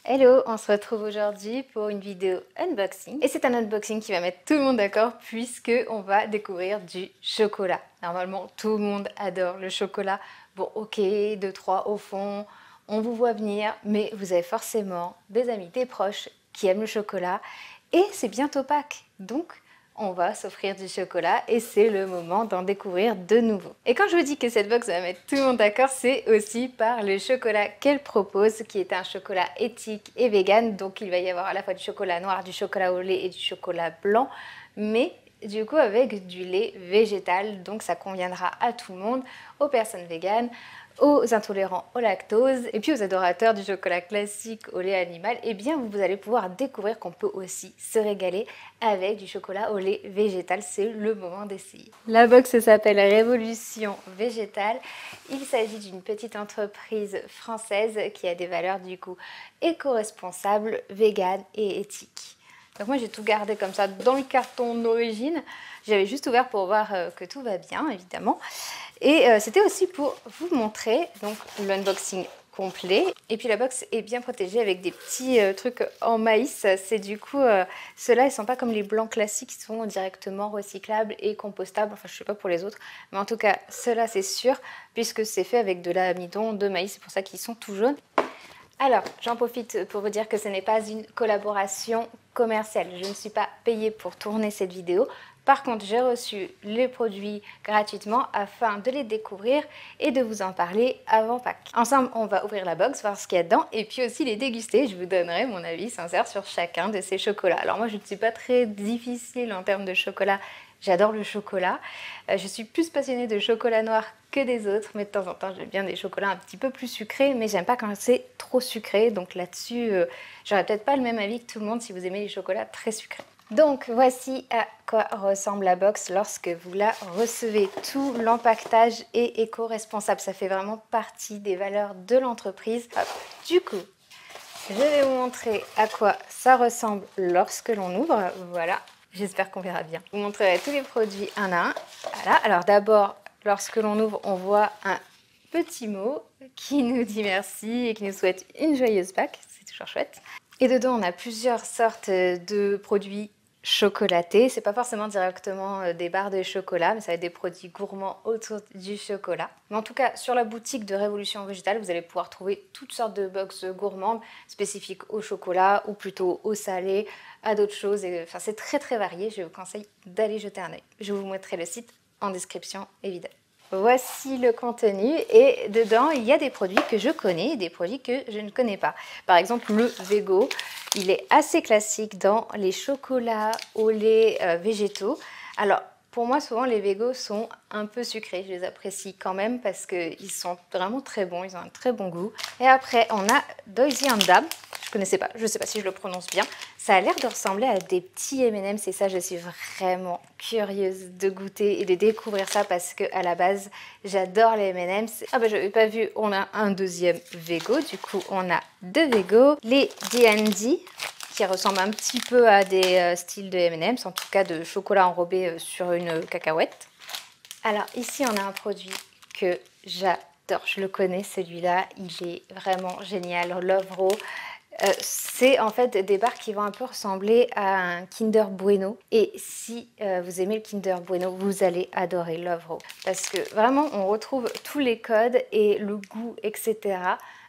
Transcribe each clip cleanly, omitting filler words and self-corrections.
Hello, on se retrouve aujourd'hui pour une vidéo unboxing. Et c'est un unboxing qui va mettre tout le monde d'accord puisque on va découvrir du chocolat. Normalement, tout le monde adore le chocolat. Bon, ok, 2, 3 au fond, on vous voit venir, mais vous avez forcément des amis, des proches qui aiment le chocolat. Et c'est bientôt Pâques, donc on va s'offrir du chocolat et c'est le moment d'en découvrir de nouveau. Et quand je vous dis que cette box va mettre tout le monde d'accord, c'est aussi par le chocolat qu'elle propose, qui est un chocolat éthique et vegan. Donc il va y avoir à la fois du chocolat noir, du chocolat au lait et du chocolat blanc, mais du coup avec du lait végétal. Donc ça conviendra à tout le monde, aux personnes véganes, aux intolérants au lactose et puis aux adorateurs du chocolat classique au lait animal. Et bien vous allez pouvoir découvrir qu'on peut aussi se régaler avec du chocolat au lait végétal. C'est le moment d'essayer. La box s'appelle Révolution Végétale. Il s'agit d'une petite entreprise française qui a des valeurs du coup éco-responsables, véganes et éthiques. Donc moi j'ai tout gardé comme ça dans le carton d'origine. J'avais juste ouvert pour voir que tout va bien évidemment. Et c'était aussi pour vous montrer donc l'unboxing complet. Et puis la box est bien protégée avec des petits trucs en maïs. C'est du coup, ceux-là ils sont pas comme les blancs classiques qui sont directement recyclables et compostables. Enfin je sais pas pour les autres, mais en tout cas ceux-là c'est sûr puisque c'est fait avec de l'amidon de maïs. C'est pour ça qu'ils sont tout jaunes. Alors, j'en profite pour vous dire que ce n'est pas une collaboration commerciale. Je ne suis pas payée pour tourner cette vidéo. Par contre, j'ai reçu les produits gratuitement afin de les découvrir et de vous en parler avant Pâques. Ensemble, on va ouvrir la box, voir ce qu'il y a dedans et puis aussi les déguster. Je vous donnerai mon avis sincère sur chacun de ces chocolats. Alors moi, je ne suis pas très difficile en termes de chocolat. J'adore le chocolat. Je suis plus passionnée de chocolat noir que des autres, mais de temps en temps, j'aime bien des chocolats un petit peu plus sucrés, mais j'aime pas quand c'est trop sucré. Donc là-dessus, j'aurais peut-être pas le même avis que tout le monde si vous aimez les chocolats très sucrés. Donc voici à quoi ressemble la box lorsque vous la recevez. Tout l'empaquetage est éco-responsable. Ça fait vraiment partie des valeurs de l'entreprise. Du coup, je vais vous montrer à quoi ça ressemble lorsque l'on ouvre. Voilà. J'espère qu'on verra bien. Je vous montrerai tous les produits un à un. Voilà. Alors d'abord, lorsque l'on ouvre, on voit un petit mot qui nous dit merci et qui nous souhaite une joyeuse Pâques. C'est toujours chouette. Et dedans, on a plusieurs sortes de produits chocolatés. C'est pas forcément directement des barres de chocolat, mais ça va être des produits gourmands autour du chocolat. Mais en tout cas, sur la boutique de Révolution Végétale, vous allez pouvoir trouver toutes sortes de box gourmandes spécifiques au chocolat ou plutôt au salé, à d'autres choses. Et, enfin, c'est très très varié. Je vous conseille d'aller jeter un œil. Je vous mettrai le site en description, évidemment. Voici le contenu et dedans il y a des produits que je connais et des produits que je ne connais pas. Par exemple le Vego, il est assez classique dans les chocolats au lait végétaux. Alors pour moi souvent les Vego sont un peu sucrés, je les apprécie quand même parce qu'ils sont vraiment très bons, ils ont un très bon goût. Et après on a Doisy and Dab, je connaissais pas, je sais pas si je le prononce bien. Ça a l'air de ressembler à des petits M&M's et ça je suis vraiment curieuse de goûter et de découvrir ça parce que à la base j'adore les M&M's. Ah bah j'avais pas vu, on a un deuxième Vego, du coup on a deux Vego. Les D&D qui ressemblent un petit peu à des styles de M&M's, en tout cas de chocolat enrobé sur une cacahuète. Alors ici on a un produit que j'adore, je le connais celui-là, il est vraiment génial, Love Raw. C'est en fait des barres qui vont un peu ressembler à un Kinder Bueno. Et si vous aimez le Kinder Bueno, vous allez adorer Love Raw. Parce que vraiment, on retrouve tous les codes et le goût, etc.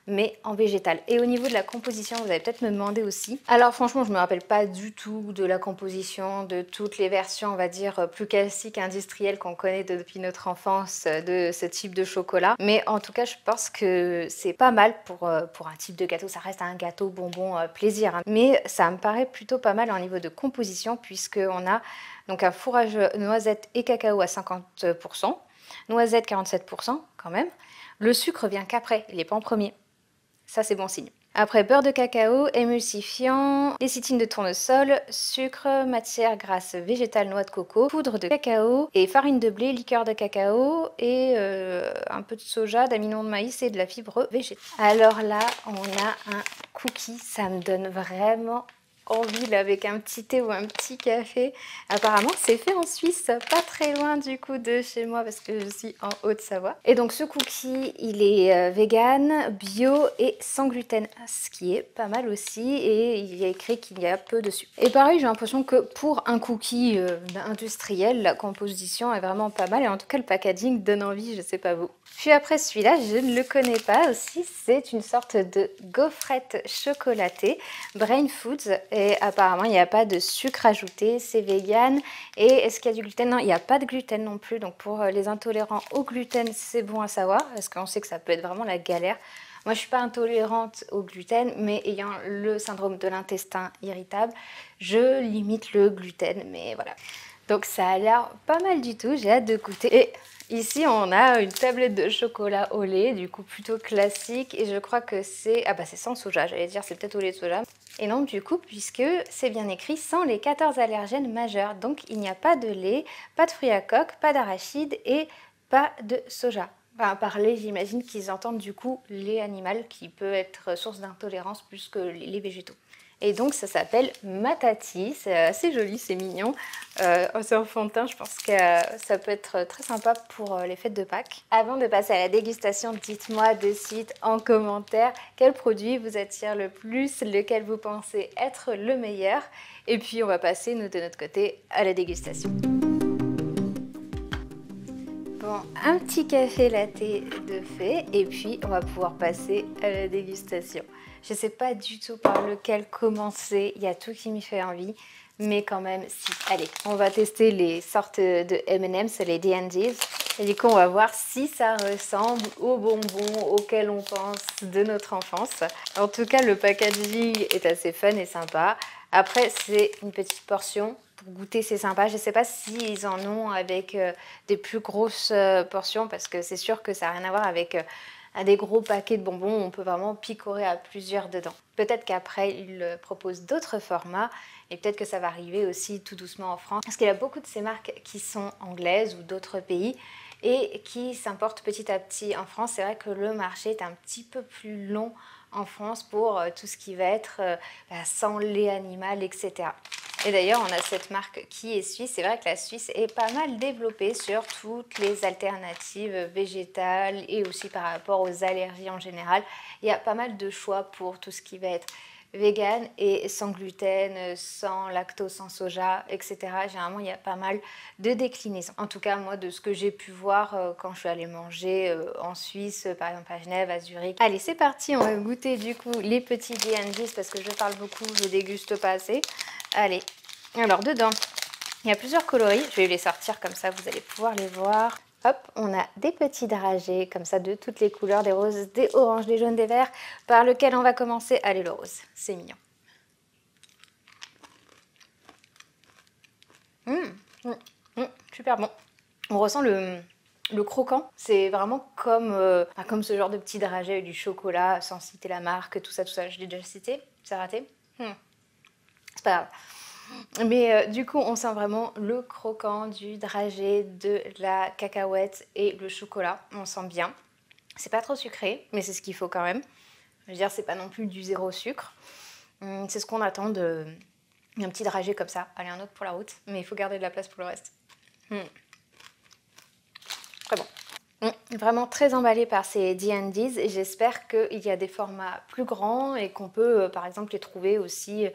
mais en végétal. Et au niveau de la composition, vous allez peut-être me demander aussi. Alors franchement, je ne me rappelle pas du tout de la composition de toutes les versions, on va dire, plus classiques, industrielles qu'on connaît depuis notre enfance de ce type de chocolat. Mais en tout cas, je pense que c'est pas mal pour un type de gâteau. Ça reste un gâteau bonbon plaisir. Hein. Mais ça me paraît plutôt pas mal au niveau de composition puisqu'on a donc un fourrage noisette et cacao à 50%, noisette 47% quand même. Le sucre vient qu'après, il n'est pas en premier. Ça, c'est bon signe. Après, beurre de cacao, émulsifiant, lécithine de tournesol, sucre, matière grasse végétale, noix de coco, poudre de cacao et farine de blé, liqueur de cacao et un peu de soja, d'amidon de maïs et de la fibre végétale. Alors là, on a un cookie, ça me donne vraiment envie là, avec un petit thé ou un petit café. Apparemment, c'est fait en Suisse, pas très loin du coup de chez moi parce que je suis en Haute-Savoie. Et donc ce cookie, il est vegan, bio et sans gluten, ce qui est pas mal aussi. Et il y a écrit qu'il y a peu de sucre. Et pareil, j'ai l'impression que pour un cookie industriel, la composition est vraiment pas mal. Et en tout cas, le packaging donne envie, je sais pas vous. Puis après celui-là, je ne le connais pas aussi. C'est une sorte de gaufrette chocolatée, Brain Foods. Et apparemment, il n'y a pas de sucre ajouté, c'est vegan. Et est-ce qu'il y a du gluten? Non, il n'y a pas de gluten non plus. Donc pour les intolérants au gluten, c'est bon à savoir. Parce qu'on sait que ça peut être vraiment la galère. Moi, je ne suis pas intolérante au gluten, mais ayant le syndrome de l'intestin irritable, je limite le gluten. Mais voilà. Donc ça a l'air pas mal du tout, j'ai hâte de goûter. Et ici on a une tablette de chocolat au lait, du coup plutôt classique. Et je crois que c'est... Ah bah c'est sans soja, j'allais dire c'est peut-être au lait de soja. Et non du coup puisque c'est bien écrit sans les 14 allergènes majeurs. Donc il n'y a pas de lait, pas de fruits à coque, pas d'arachide et pas de soja. Enfin, par lait, j'imagine qu'ils entendent du coup lait animal qui peut être source d'intolérance plus que les végétaux. Et donc ça s'appelle Matati, c'est assez joli, c'est mignon, c'est enfantin, je pense que ça peut être très sympa pour les fêtes de Pâques. Avant de passer à la dégustation, dites-moi de suite en commentaire quel produit vous attire le plus, lequel vous pensez être le meilleur. Et puis on va passer, nous de notre côté, à la dégustation. Bon, un petit café latte de fait et puis on va pouvoir passer à la dégustation. Je ne sais pas du tout par lequel commencer, il y a tout qui m'y fait envie, mais quand même si. Allez, on va tester les sortes de M&M's, les D&D's, et du coup on va voir si ça ressemble aux bonbons auxquels on pense de notre enfance. En tout cas, le packaging est assez fun et sympa. Après, c'est une petite portion. Pour goûter, c'est sympa. Je ne sais pas s'ils en ont avec des plus grosses portions parce que c'est sûr que ça n'a rien à voir avec des gros paquets de bonbons. On peut vraiment picorer à plusieurs dedans. Peut-être qu'après, ils proposent d'autres formats et peut-être que ça va arriver aussi tout doucement en France. Parce qu'il y a beaucoup de ces marques qui sont anglaises ou d'autres pays et qui s'importent petit à petit en France. C'est vrai que le marché est un petit peu plus long en France pour tout ce qui va être sans lait animal, etc. Et d'ailleurs, on a cette marque qui est suisse. C'est vrai que la Suisse est pas mal développée sur toutes les alternatives végétales et aussi par rapport aux allergies en général. Il y a pas mal de choix pour tout ce qui va être vegan et sans gluten, sans lactose, sans soja, etc. Généralement, il y a pas mal de déclinaisons. En tout cas, moi, de ce que j'ai pu voir quand je suis allée manger en Suisse, par exemple à Genève, à Zurich. Allez, c'est parti, on va goûter du coup les petits D&D's parce que je parle beaucoup, je déguste pas assez. Allez, alors dedans, il y a plusieurs coloris. Je vais les sortir comme ça, vous allez pouvoir les voir. Hop, on a des petits dragées comme ça de toutes les couleurs, des roses, des oranges, des jaunes, des verts. Par lequel on va commencer? Allez, le rose, c'est mignon. Super bon. On ressent le croquant. C'est vraiment comme ce genre de petit dragée avec du chocolat, sans citer la marque, tout ça, tout ça. Je l'ai déjà cité, c'est raté. C'est pas grave. Mais du coup, on sent vraiment le croquant du dragée, de la cacahuète et le chocolat. On sent bien. C'est pas trop sucré, mais c'est ce qu'il faut quand même. Je veux dire, c'est pas non plus du zéro sucre. C'est ce qu'on attend d'un petit dragée comme ça. Allez, un autre pour la route, mais il faut garder de la place pour le reste. Très bon. Vraiment très emballée par ces D&D's et j'espère qu'il y a des formats plus grands et qu'on peut par exemple les trouver aussi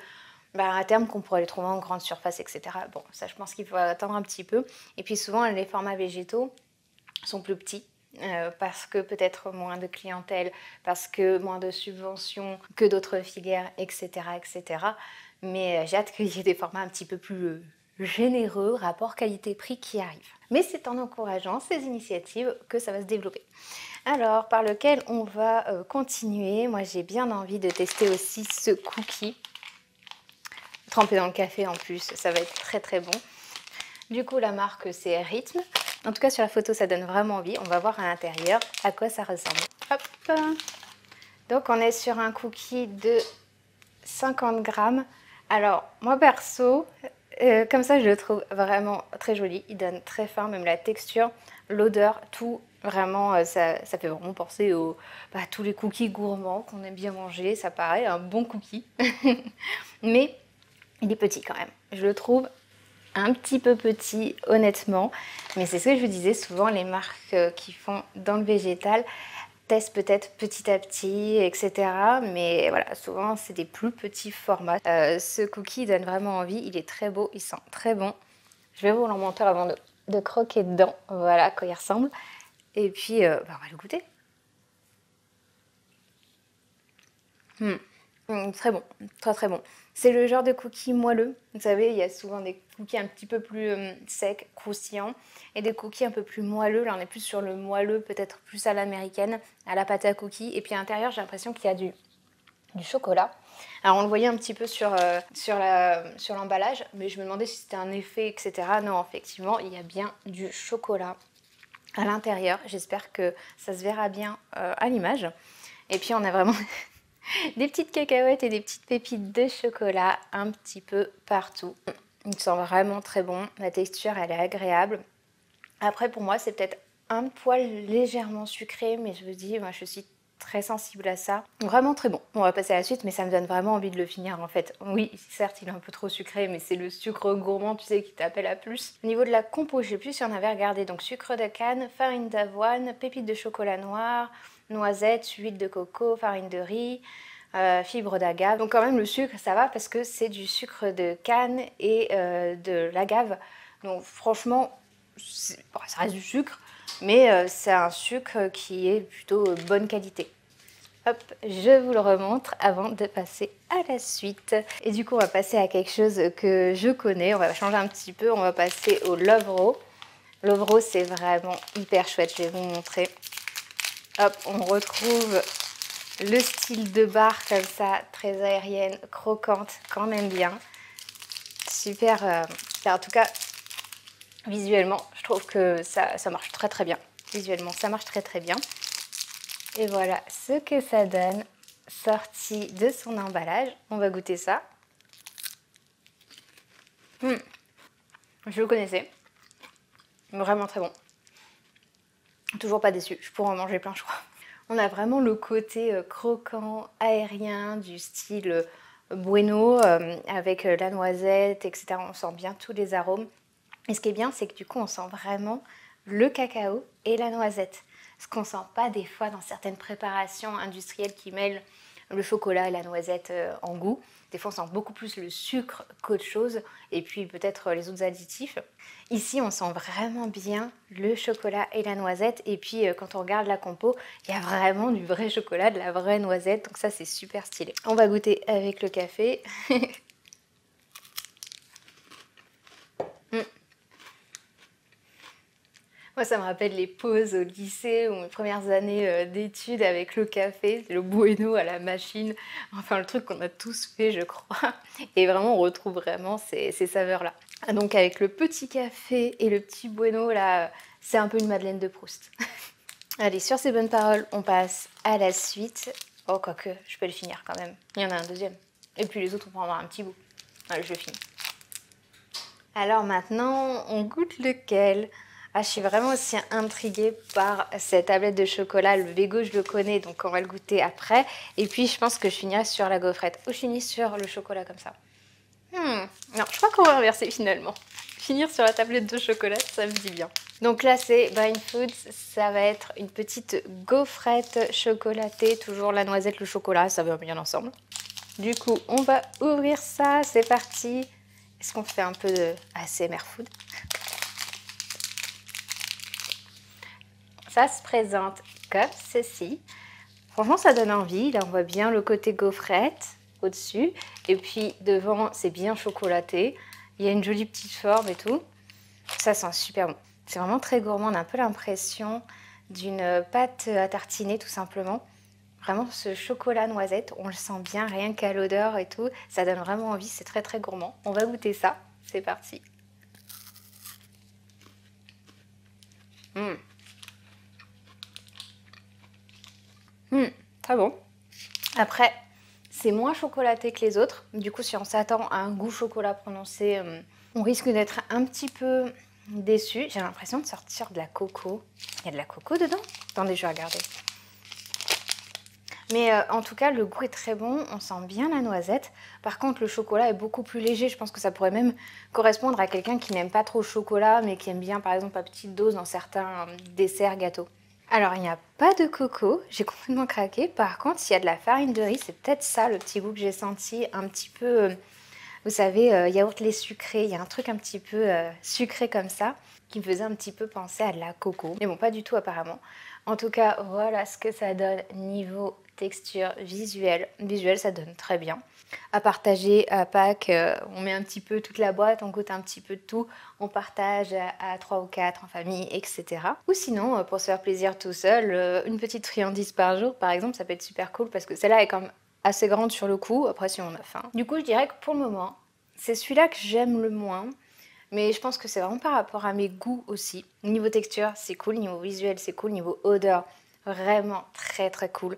à terme, qu'on pourrait les trouver en grande surface, etc. Bon, ça je pense qu'il faut attendre un petit peu. Et puis souvent les formats végétaux sont plus petits parce que peut-être moins de clientèle, parce que moins de subventions que d'autres filières, etc. etc. Mais j'ai hâte qu'il y ait des formats un petit peu plus généreux, rapport qualité-prix qui arrivent. Mais c'est en encourageant ces initiatives que ça va se développer. Alors, par lequel on va continuer. Moi, j'ai bien envie de tester aussi ce cookie. Trempé dans le café en plus, ça va être très très bon. Du coup, la marque, c'est Rythme. En tout cas, sur la photo, ça donne vraiment envie. On va voir à l'intérieur à quoi ça ressemble. Hop. Donc, on est sur un cookie de 50 grammes. Alors, moi perso, comme ça, je le trouve vraiment très joli. Il donne très fin, même la texture, l'odeur, tout. Vraiment, ça fait vraiment penser à tous les cookies gourmands qu'on aime bien manger. Ça paraît un bon cookie. Mais Il est petit quand même. Je le trouve un petit peu petit, honnêtement. Mais c'est ce que je vous disais, souvent les marques qui font dans le végétal testent peut-être petit à petit, etc. Mais voilà, souvent c'est des plus petits formats. Ce cookie donne vraiment envie. Il est très beau, il sent très bon. Je vais vous l'en montrer avant de croquer dedans. Voilà à quoi il ressemble. Et puis, on va le goûter. Très bon, très très bon. C'est le genre de cookie moelleux. Vous savez, il y a souvent des cookies un petit peu plus secs, croustillants, et des cookies un peu plus moelleux. Là, on est plus sur le moelleux, peut-être plus à l'américaine, à la pâte à cookies. Et puis à l'intérieur, j'ai l'impression qu'il y a du chocolat. Alors on le voyait un petit peu sur l'emballage, mais je me demandais si c'était un effet, etc. Non, effectivement, il y a bien du chocolat à l'intérieur. J'espère que ça se verra bien à l'image. Et puis on a vraiment des petites cacahuètes et des petites pépites de chocolat un petit peu partout. Il sent vraiment très bon. La texture, elle est agréable. Après, pour moi, c'est peut-être un poil légèrement sucré, mais je vous dis, moi, je suis très sensible à ça. Vraiment très bon. On va passer à la suite, mais ça me donne vraiment envie de le finir en fait. Oui, certes, il est un peu trop sucré, mais c'est le sucre gourmand, tu sais, qui t'appelle à plus. Au niveau de la compo, je sais plus si on avait regardé. Donc, sucre de canne, farine d'avoine, pépites de chocolat noir, noisettes, huile de coco, farine de riz, fibres d'agave. Donc quand même le sucre ça va parce que c'est du sucre de canne et de l'agave. Donc franchement bon, ça reste du sucre mais c'est un sucre qui est plutôt bonne qualité. Hop, je vous le remontre avant de passer à la suite. Et du coup on va passer à quelque chose que je connais, on va changer un petit peu, on va passer au Lovro. Lovro c'est vraiment hyper chouette, je vais vous montrer. Hop, on retrouve le style de barre comme ça, très aérienne, croquante, quand même bien. Super, en tout cas, visuellement, je trouve que ça marche très très bien. Visuellement, ça marche très très bien. Et voilà ce que ça donne, sorti de son emballage. On va goûter ça. Je le connaissais. Vraiment très bon. Toujours pas déçu, je pourrais en manger plein, je crois. On a vraiment le côté croquant, aérien, du style bueno, avec la noisette, etc. On sent bien tous les arômes. Et ce qui est bien, c'est que du coup, on sent vraiment le cacao et la noisette. Ce qu'on ne sent pas des fois dans certaines préparations industrielles qui mêlent le chocolat et la noisette en goût. Des fois, on sent beaucoup plus le sucre qu'autre chose, et puis peut-être les autres additifs. Ici, on sent vraiment bien le chocolat et la noisette, et puis quand on regarde la compo, il y a vraiment du vrai chocolat, de la vraie noisette, donc ça, c'est super stylé. On va goûter avec le café. Moi, ça me rappelle les pauses au lycée ou mes premières années d'études avec le café, le bueno à la machine, enfin le truc qu'on a tous fait, je crois. Et vraiment, on retrouve vraiment ces saveurs-là. Donc avec le petit café et le petit bueno, là, c'est un peu une Madeleine de Proust. Allez, sur ces bonnes paroles, on passe à la suite. Oh, quoique, je peux le finir quand même. Il y en a un deuxième. Et puis les autres, on prendra un petit bout. Allez, je le finis. Alors maintenant, on goûte lequel ? Ah, je suis vraiment aussi intriguée par cette tablette de chocolat. Le Vego, je le connais, donc on va le goûter après. Et puis, je pense que je finirai sur la gaufrette. Ou je finis sur le chocolat comme ça. Non, je crois qu'on va inverser finalement. Finir sur la tablette de chocolat, ça me dit bien. Donc là, c'est Brain Foods. Ça va être une petite gaufrette chocolatée. Toujours la noisette, le chocolat, ça va bien ensemble. Du coup, on va ouvrir ça. C'est parti. Est-ce qu'on fait un peu de ASMR food ? Ça se présente comme ceci. Franchement, ça donne envie. Là, on voit bien le côté gaufrette au-dessus. Et puis, devant, c'est bien chocolaté. Il y a une jolie petite forme et tout. Ça sent super bon. C'est vraiment très gourmand. On a un peu l'impression d'une pâte à tartiner, tout simplement. Vraiment, ce chocolat noisette, on le sent bien, rien qu'à l'odeur et tout. Ça donne vraiment envie. C'est très, très gourmand. On va goûter ça. C'est parti. Très bon. Après, c'est moins chocolaté que les autres. Du coup, si on s'attend à un goût chocolat prononcé, on risque d'être un petit peu déçu. J'ai l'impression de sortir de la coco. Il y a de la coco dedans ? Attendez, je vais regarder. Mais en tout cas, le goût est très bon, on sent bien la noisette. Par contre, le chocolat est beaucoup plus léger. Je pense que ça pourrait même correspondre à quelqu'un qui n'aime pas trop le chocolat, mais qui aime bien, par exemple, à petite dose dans certains desserts, gâteaux. Alors, il n'y a pas de coco, j'ai complètement craqué. Par contre, s'il y a de la farine de riz, c'est peut-être ça le petit goût que j'ai senti, un petit peu, vous savez, yaourt lait sucré. Il y a un truc un petit peu sucré comme ça, qui me faisait un petit peu penser à de la coco. Mais bon, pas du tout apparemment. En tout cas, voilà ce que ça donne niveau texture visuelle. Visuel, ça donne très bien. À partager à Pâques, on met un petit peu toute la boîte, on goûte un petit peu de tout, on partage à 3 ou 4 en famille, etc. Ou sinon, pour se faire plaisir tout seul, une petite friandise par jour, par exemple, ça peut être super cool parce que celle-là est quand même assez grande sur le coup, après si on a faim. Du coup, je dirais que pour le moment, c'est celui-là que j'aime le moins. Mais je pense que c'est vraiment par rapport à mes goûts aussi. Niveau texture, c'est cool. Niveau visuel, c'est cool. Niveau odeur, vraiment très très cool.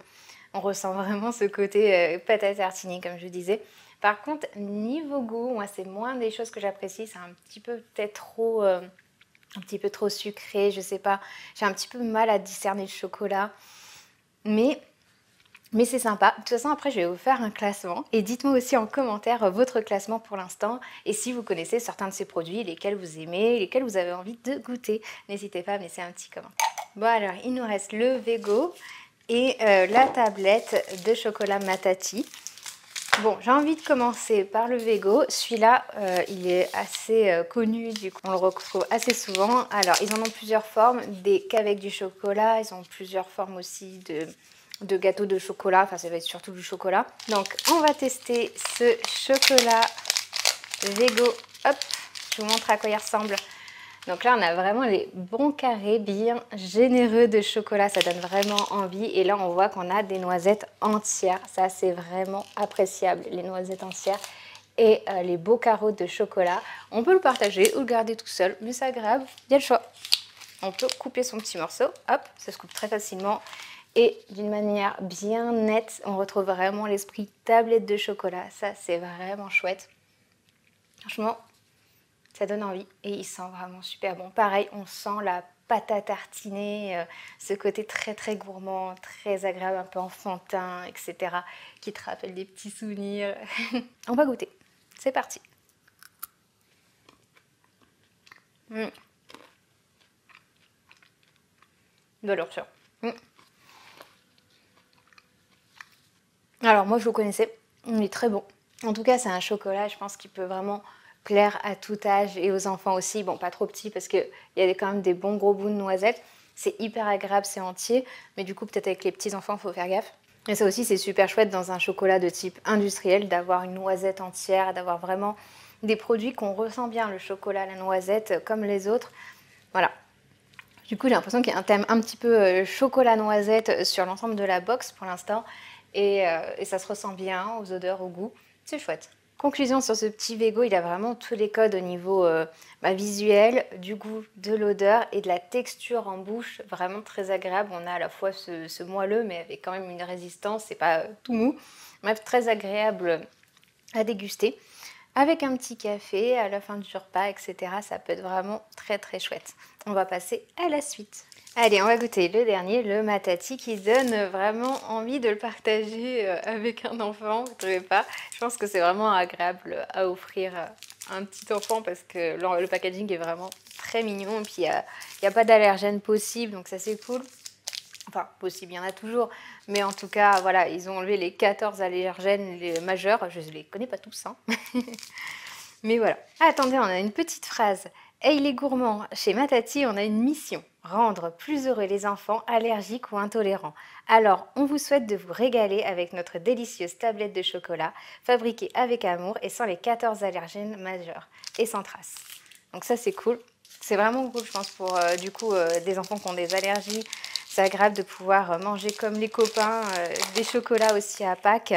On ressent vraiment ce côté pâte à tartiner, comme je disais. Par contre, niveau goût, moi, c'est moins des choses que j'apprécie. C'est un petit peu peut-être trop, un petit peu trop sucré, je sais pas. J'ai un petit peu mal à discerner le chocolat. Mais c'est sympa. De toute façon, après, je vais vous faire un classement. Et dites-moi aussi en commentaire votre classement pour l'instant. Et si vous connaissez certains de ces produits, lesquels vous aimez, lesquels vous avez envie de goûter. N'hésitez pas à me laisser un petit commentaire. Bon alors, il nous reste le Vego et la tablette de chocolat Matati. Bon, j'ai envie de commencer par le Vego. Celui-là, il est assez connu, du coup, on le retrouve assez souvent. Alors, ils en ont plusieurs formes, des qu'avec du chocolat. Ils ont plusieurs formes aussi de gâteaux de chocolat, enfin ça va être surtout du chocolat. Donc on va tester ce chocolat Vego. Hop, je vous montre à quoi il ressemble. Donc là on a vraiment les bons carrés bien généreux de chocolat, ça donne vraiment envie. Et là on voit qu'on a des noisettes entières, ça c'est vraiment appréciable, les noisettes entières. Et les beaux carreaux de chocolat, on peut le partager ou le garder tout seul, mais c'est agréable, il y a le choix. On peut couper son petit morceau, hop, ça se coupe très facilement. Et d'une manière bien nette, on retrouve vraiment l'esprit tablette de chocolat. Ça, c'est vraiment chouette. Franchement, ça donne envie et il sent vraiment super bon. Pareil, on sent la pâte à tartiner, ce côté très très gourmand, très agréable, un peu enfantin, etc. qui te rappelle des petits souvenirs. On va goûter. C'est parti. Valeur sûre. Alors moi je le connaissais, il est très bon. En tout cas c'est un chocolat, je pense qu'il peut vraiment plaire à tout âge et aux enfants aussi. Bon, pas trop petits parce qu'il y a quand même des bons gros bouts de noisettes. C'est hyper agréable, c'est entier, mais du coup peut-être avec les petits enfants il faut faire gaffe. Et ça aussi c'est super chouette dans un chocolat de type industriel d'avoir une noisette entière, d'avoir vraiment des produits qu'on ressent bien, le chocolat, la noisette comme les autres. Voilà. Du coup j'ai l'impression qu'il y a un thème un petit peu chocolat-noisette sur l'ensemble de la box pour l'instant. Et ça se ressent bien aux odeurs, au goût. C'est chouette. Conclusion sur ce petit Vego, il a vraiment tous les codes au niveau visuel, du goût, de l'odeur et de la texture en bouche. Vraiment très agréable. On a à la fois ce moelleux, mais avec quand même une résistance. C'est pas tout mou. Bref, très agréable à déguster. Avec un petit café à la fin du repas, etc. Ça peut être vraiment très très chouette. On va passer à la suite. Allez, on va goûter le dernier, le Matati, qui donne vraiment envie de le partager avec un enfant, vous ne trouvez pas? Je pense que c'est vraiment agréable à offrir à un petit enfant parce que le packaging est vraiment très mignon. Et puis il n'y a pas d'allergène possible, donc ça c'est cool. Enfin, possible, il y en a toujours. Mais en tout cas, voilà, ils ont enlevé les 14 allergènes les majeurs. Je ne les connais pas tous, hein. Mais voilà. Ah, attendez, on a une petite phrase. Hey les gourmands, chez Matati, on a une mission. Rendre plus heureux les enfants allergiques ou intolérants. Alors, on vous souhaite de vous régaler avec notre délicieuse tablette de chocolat, fabriquée avec amour et sans les 14 allergènes majeurs. Et sans trace. Donc ça, c'est cool. C'est vraiment cool, je pense, pour du coup des enfants qui ont des allergies. C'est agréable de pouvoir manger comme les copains, des chocolats aussi à Pâques.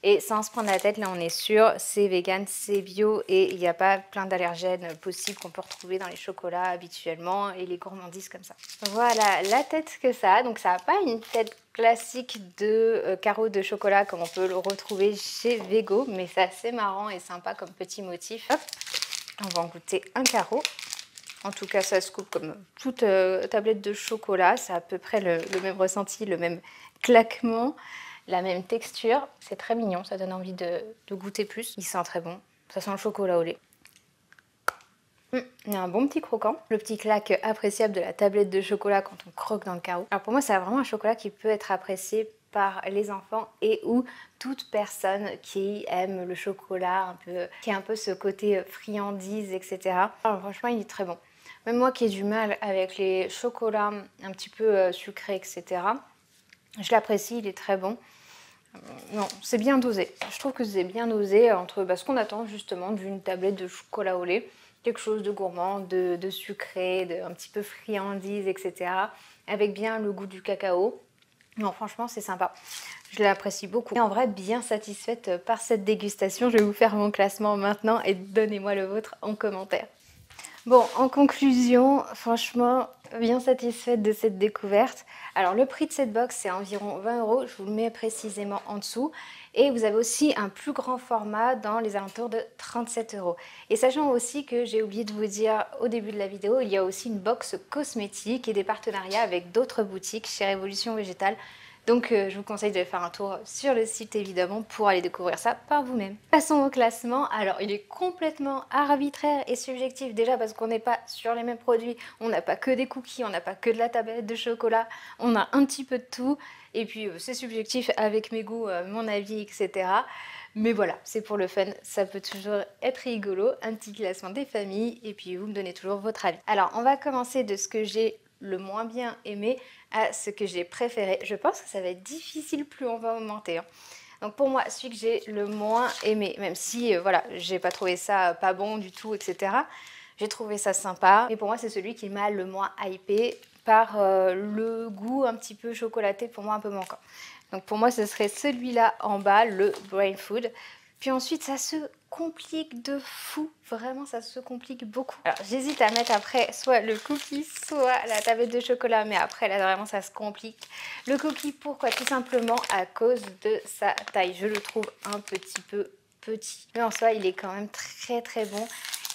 Et sans se prendre la tête, là on est sûr, c'est vegan, c'est bio et il n'y a pas plein d'allergènes possibles qu'on peut retrouver dans les chocolats habituellement et les gourmandises comme ça. Voilà la tête que ça a. Donc ça n'a pas une tête classique de carreau de chocolat comme on peut le retrouver chez Vego, mais c'est assez marrant et sympa comme petit motif. Hop, on va en goûter un carreau. En tout cas, ça se coupe comme toute tablette de chocolat. C'est à peu près le même ressenti, le même claquement. la même texture. C'est très mignon, ça donne envie de goûter plus. Il sent très bon, ça sent le chocolat au lait. Il y a un bon petit croquant, le petit claque appréciable de la tablette de chocolat quand on croque dans le carreau. Alors pour moi, c'est vraiment un chocolat qui peut être apprécié par les enfants et ou toute personne qui aime le chocolat, qui a un peu ce côté friandise, etc. Alors franchement, il est très bon. Même moi qui ai du mal avec les chocolats un petit peu sucrés, etc., je l'apprécie, il est très bon. Non, c'est bien dosé. Je trouve que c'est bien dosé entre ce qu'on attend justement d'une tablette de chocolat au lait. Quelque chose de gourmand, de sucré, un petit peu friandise, etc. Avec bien le goût du cacao. Non, franchement, c'est sympa. Je l'apprécie beaucoup. Et en vrai, bien satisfaite par cette dégustation. Je vais vous faire mon classement maintenant et donnez-moi le vôtre en commentaire. Bon, en conclusion, franchement, bien satisfaite de cette découverte. Alors, le prix de cette box, c'est environ 20 €. Je vous le mets précisément en dessous. Et vous avez aussi un plus grand format dans les alentours de 37 €. Et sachant aussi que j'ai oublié de vous dire au début de la vidéo, il y a aussi une box cosmétique et des partenariats avec d'autres boutiques chez Révolution Végétale. Donc je vous conseille de faire un tour sur le site évidemment pour aller découvrir ça par vous-même. Passons au classement. Alors il est complètement arbitraire et subjectif déjà parce qu'on n'est pas sur les mêmes produits. On n'a pas que des cookies, on n'a pas que de la tablette de chocolat, on a un petit peu de tout. Et puis c'est subjectif avec mes goûts, mon avis, etc. Mais voilà, c'est pour le fun, ça peut toujours être rigolo, un petit classement des familles et puis vous me donnez toujours votre avis. Alors on va commencer de ce que j'ai le moins bien aimé à ce que j'ai préféré. Je pense que ça va être difficile plus on va augmenter. Donc pour moi, celui que j'ai le moins aimé, même si voilà, j'ai pas trouvé ça pas bon du tout, etc. J'ai trouvé ça sympa. Mais pour moi, c'est celui qui m'a le moins hypé par le goût un petit peu chocolaté, pour moi un peu manquant. Donc pour moi, ce serait celui-là en bas, le Brain Food. Puis ensuite, ça se complique de fou. Vraiment, ça se complique beaucoup. Alors, j'hésite à mettre après soit le cookie, soit la tablette de chocolat. Mais après, là, vraiment, ça se complique. Le cookie, pourquoi? Tout simplement à cause de sa taille. Je le trouve un petit peu petit. Mais en soi, il est quand même très, très bon.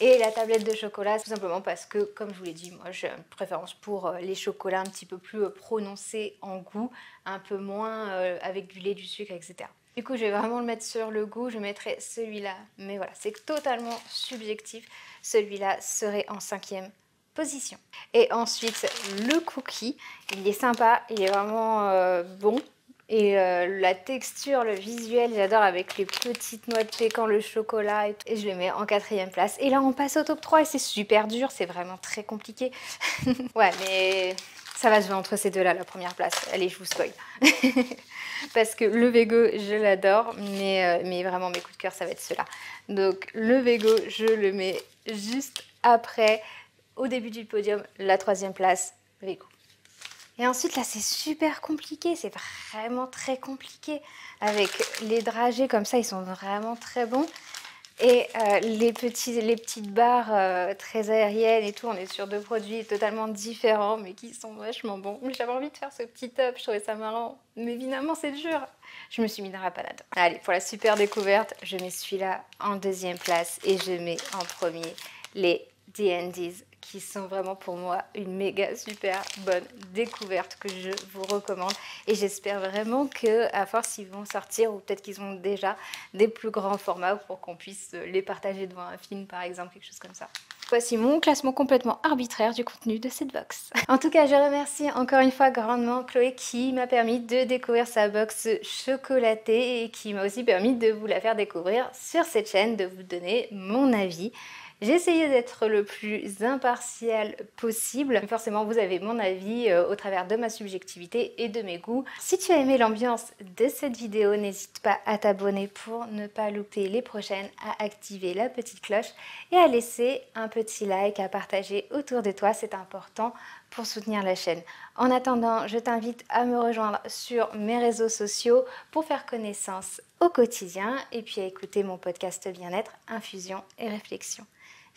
Et la tablette de chocolat, tout simplement parce que, comme je vous l'ai dit, moi j'ai une préférence pour les chocolats un petit peu plus prononcés en goût, un peu moins avec du lait, du sucre, etc. Du coup, je vais vraiment le mettre sur le goût, je mettrai celui-là. Mais voilà, c'est totalement subjectif. Celui-là serait en 5e position. Et ensuite, le cookie, il est sympa, il est vraiment bon. Et la texture, le visuel, j'adore avec les petites noix de pécan, le chocolat et tout. Et je le mets en 4e place. Et là, on passe au top 3 et c'est super dur, c'est vraiment très compliqué. Ouais, mais ça va se jouer entre ces deux-là, la première place. Allez, je vous spoil. Parce que le Vego, je l'adore, mais vraiment mes coups de cœur, ça va être ceux-là. Donc le Vego, je le mets juste après, au début du podium, la 3e place, Vego. Et ensuite, là, c'est super compliqué, c'est vraiment très compliqué. Avec les dragées comme ça, ils sont vraiment très bons. Et les petites barres très aériennes et tout, on est sur deux produits totalement différents, mais qui sont vachement bons. J'avais envie de faire ce petit top, je trouvais ça marrant. Mais évidemment, c'est dur. Je me suis mis dans la panade. Allez, pour la super découverte, je mets celui-là en 2e place et je mets en premier les D&D's, qui sont vraiment pour moi une méga super bonne découverte que je vous recommande. Et j'espère vraiment que à force ils vont sortir, ou peut-être qu'ils ont déjà des plus grands formats pour qu'on puisse les partager devant un film par exemple, quelque chose comme ça. Voici mon classement complètement arbitraire du contenu de cette box. En tout cas, je remercie encore une fois grandement Chloé qui m'a permis de découvrir sa box chocolatée et qui m'a aussi permis de vous la faire découvrir sur cette chaîne, de vous donner mon avis. J'ai essayé d'être le plus impartial possible. Forcément, vous avez mon avis au travers de ma subjectivité et de mes goûts. Si tu as aimé l'ambiance de cette vidéo, n'hésite pas à t'abonner pour ne pas louper les prochaines, à activer la petite cloche et à laisser un petit like, à partager autour de toi. C'est important pour soutenir la chaîne. En attendant, je t'invite à me rejoindre sur mes réseaux sociaux pour faire connaissance au quotidien et puis à écouter mon podcast bien-être, infusion et réflexion.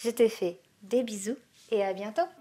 Je te fais des bisous et à bientôt!